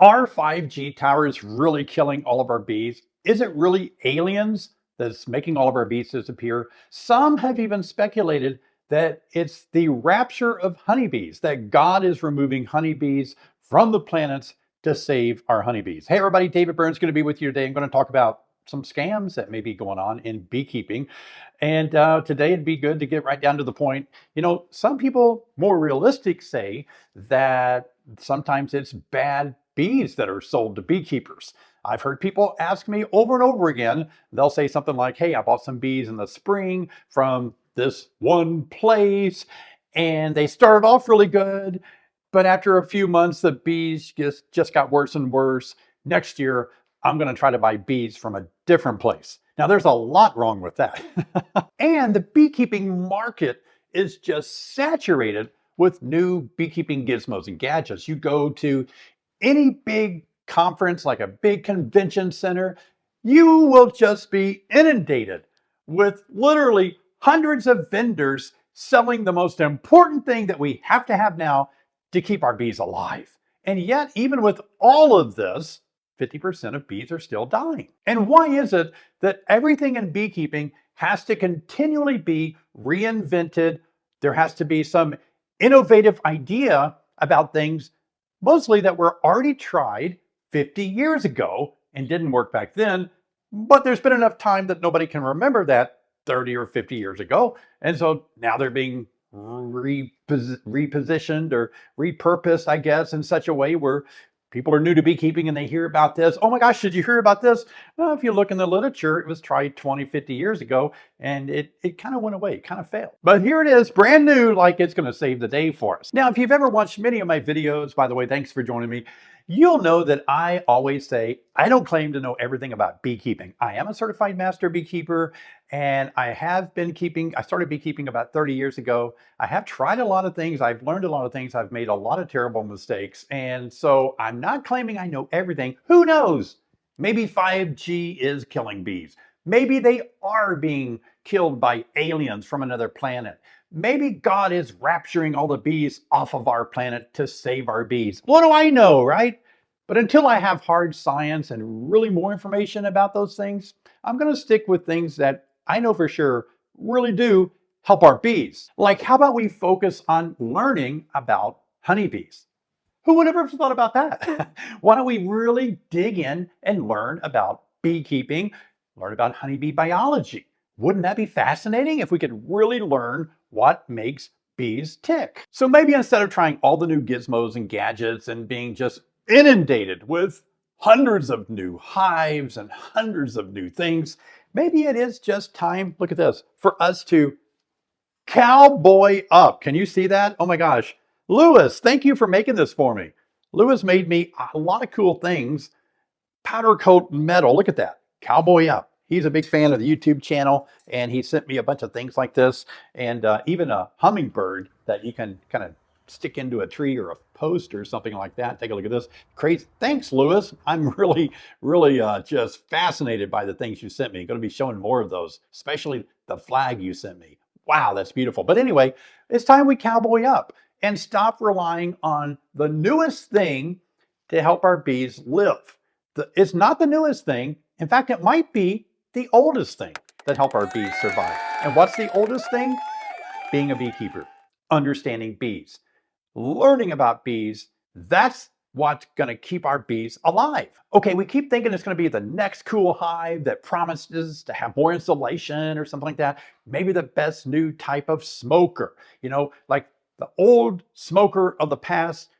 Are 5G towers really killing all of our bees? Is it really aliens that's making all of our bees disappear? Some have even speculated that it's the rapture of honeybees, that God is removing honeybees from the planets to save our honeybees. Hey everybody, David Burns going to be with you today. I'm going to talk about some scams that may be going on in beekeeping. And today it'd be good to get right down to the point. You know, some people, more realistic, say that sometimes it's bad bees that are sold to beekeepers. I've heard people ask me over and over again, they'll say something like, hey, I bought some bees in the spring from this one place and they started off really good, but after a few months, the bees just got worse and worse. Next year, I'm going to try to buy bees from a different place. Now, there's a lot wrong with that. And the beekeeping market is just saturated with new beekeeping gizmos and gadgets. You go to any big conference, like a big convention center, you will just be inundated with literally hundreds of vendors selling the most important thing that we have to have now to keep our bees alive. And yet, even with all of this, 50% of bees are still dying. And why is it that everything in beekeeping has to continually be reinvented? There has to be some innovative idea about things, mostly that were already tried 50 years ago and didn't work back then, but there's been enough time that nobody can remember that 30 or 50 years ago. And so now they're being repositioned or repurposed, I guess, in such a way where people are new to beekeeping and they hear about this. Oh my gosh, did you hear about this? Well, if you look in the literature, it was tried 20, 50 years ago and it kind of went away, kind of failed. But here it is, brand new, like it's going to save the day for us. Now, if you've ever watched many of my videos, by the way, thanks for joining me. You'll know that I always say, I don't claim to know everything about beekeeping. I am a certified master beekeeper and I started beekeeping about 30 years ago. I have tried a lot of things. I've learned a lot of things. I've made a lot of terrible mistakes. And so I'm not claiming I know everything. Who knows? Maybe 5G is killing bees. Maybe they are being killed by aliens from another planet. Maybe God is rapturing all the bees off of our planet to save our bees. What do I know, right? But until I have hard science and really more information about those things, I'm going to stick with things that I know for sure really do help our bees. Like, how about we focus on learning about honeybees? Who would have ever thought about that? Why don't we really dig in and learn about beekeeping, learn about honeybee biology? Wouldn't that be fascinating if we could really learn what makes bees tick? So maybe instead of trying all the new gizmos and gadgets and being just inundated with hundreds of new hives and hundreds of new things, maybe it is just time, look at this, for us to cowboy up. Can you see that? Oh my gosh. Lewis, thank you for making this for me. Lewis made me a lot of cool things. Powder coat metal, look at that, cowboy up. He's a big fan of the YouTube channel, and he sent me a bunch of things like this, and even a hummingbird that you can kind of stick into a tree or a post or something like that. Take a look at this. Crazy. Thanks, Lewis. I'm really just fascinated by the things you sent me. I'm going to be showing more of those, especially the flag you sent me. Wow, that's beautiful. But anyway, it's time we cowboy up and stop relying on the newest thing to help our bees live. It's not the newest thing. In fact, it might be the oldest thing that help our bees survive. And what's the oldest thing? Being a beekeeper, understanding bees, learning about bees. That's what's going to keep our bees alive. Okay, we keep thinking it's going to be the next cool hive that promises to have more insulation or something like that. Maybe the best new type of smoker, you know, like the old smoker of the past.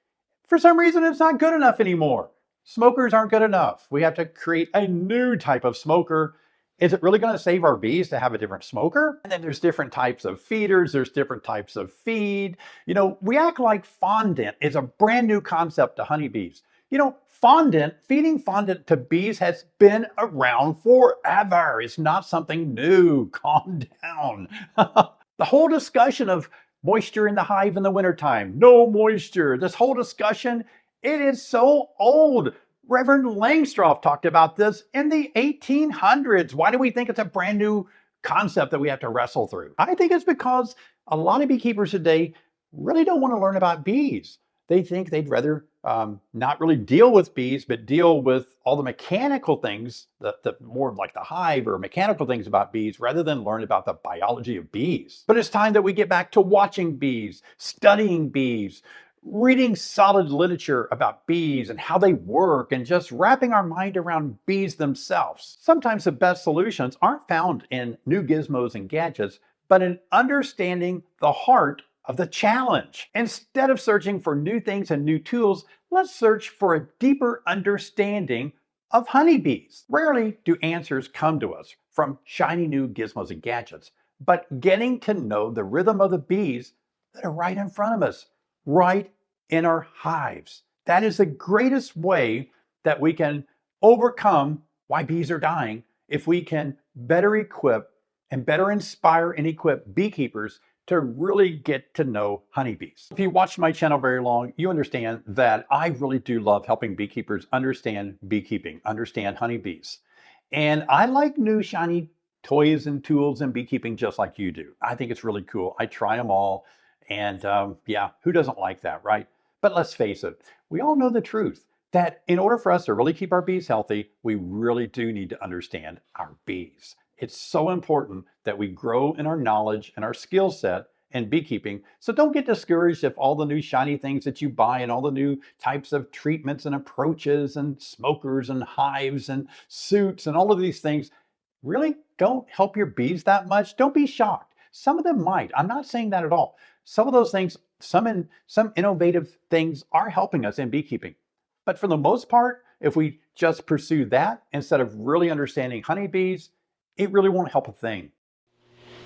For some reason, it's not good enough anymore. Smokers aren't good enough. We have to create a new type of smoker. Is it really going to save our bees to have a different smoker? And then there's different types of feeders. There's different types of feed. You know, we act like fondant is a brand new concept to honeybees. You know, fondant, feeding fondant to bees has been around forever. It's not something new. Calm down. The whole discussion of moisture in the hive in the wintertime, no moisture, this whole discussion, it is so old. Reverend Langstroth talked about this in the 1800s. Why do we think it's a brand new concept that we have to wrestle through? I think it's because a lot of beekeepers today really don't want to learn about bees. They think they'd rather not really deal with bees, but deal with all the mechanical things, the more like the hive or mechanical things about bees, rather than learn about the biology of bees. But it's time that we get back to watching bees, studying bees, reading solid literature about bees and how they work, and just wrapping our mind around bees themselves. Sometimes the best solutions aren't found in new gizmos and gadgets, but in understanding the heart of the challenge. Instead of searching for new things and new tools, let's search for a deeper understanding of honeybees. Rarely do answers come to us from shiny new gizmos and gadgets, but getting to know the rhythm of the bees that are right in front of us, right in our hives. That is the greatest way that we can overcome why bees are dying, if we can better equip and better inspire and equip beekeepers to really get to know honeybees. If you watch my channel very long, you understand that I really do love helping beekeepers understand beekeeping, understand honeybees. And I like new shiny toys and tools in beekeeping just like you do. I think it's really cool. I try them all. And yeah, who doesn't like that, right? But let's face it, we all know the truth that in order for us to really keep our bees healthy, we really do need to understand our bees. It's so important that we grow in our knowledge and our skill set in beekeeping. So don't get discouraged if all the new shiny things that you buy and all the new types of treatments and approaches and smokers and hives and suits and all of these things really don't help your bees that much. Don't be shocked. Some of them might. I'm not saying that at all. Some of those things, some innovative things are helping us in beekeeping. But for the most part, if we just pursue that instead of really understanding honeybees, it really won't help a thing.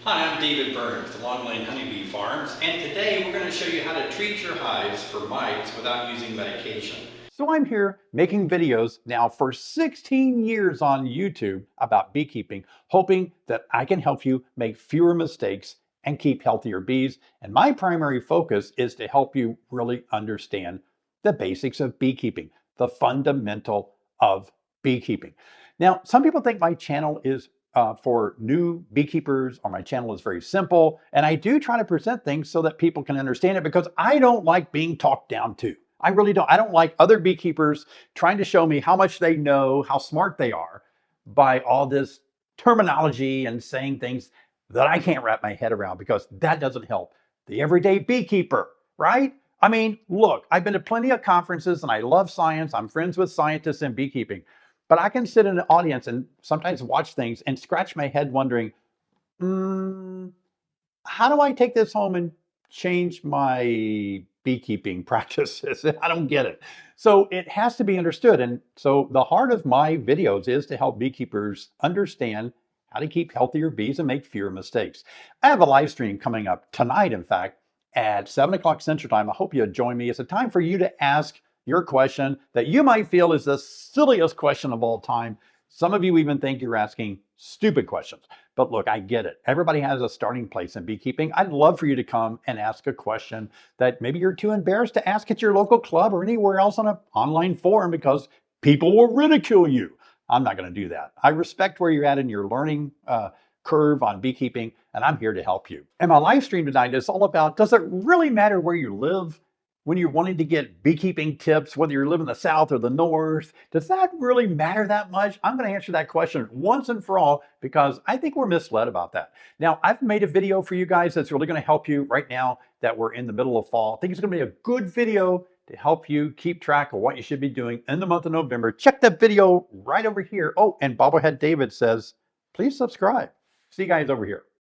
Hi, I'm David Burns with Long Lane Honeybee Farms, and today we're going to show you how to treat your hives for mites without using medication. So I'm here making videos now for 16 years on YouTube about beekeeping, hoping that I can help you make fewer mistakes and keep healthier bees. And my primary focus is to help you really understand the basics of beekeeping, the fundamental of beekeeping. Now, some people think my channel is for new beekeepers, or my channel is very simple. And I do try to present things so that people can understand it, because I don't like being talked down to. I really don't. I don't like other beekeepers trying to show me how much they know, how smart they are, by all this terminology and saying things that I can't wrap my head around, because that doesn't help the everyday beekeeper, right? I mean, look, I've been to plenty of conferences and I love science. I'm friends with scientists in beekeeping. But I can sit in an audience and sometimes watch things and scratch my head wondering, how do I take this home and change my beekeeping practices? I don't get it. So it has to be understood. And so the heart of my videos is to help beekeepers understand how to keep healthier bees and make fewer mistakes. I have a live stream coming up tonight, in fact, at 7 o'clock Central Time. I hope you'll join me. It's a time for you to ask your question that you might feel is the silliest question of all time. Some of you even think you're asking stupid questions. But look, I get it. Everybody has a starting place in beekeeping. I'd love for you to come and ask a question that maybe you're too embarrassed to ask at your local club or anywhere else on an online forum, because people will ridicule you. I'm not going to do that. I respect where you're at in your learning curve on beekeeping, and I'm here to help you. And my live stream tonight is all about, does it really matter where you live when you're wanting to get beekeeping tips, whether you live in the South or the North? Does that really matter that much? I'm going to answer that question once and for all, because I think we're misled about that. Now, I've made a video for you guys that's really going to help you right now that we're in the middle of fall. I think it's going to be a good video to help you keep track of what you should be doing in the month of November. Check that video right over here. Oh, and Bobblehead David says, please subscribe. See you guys over here.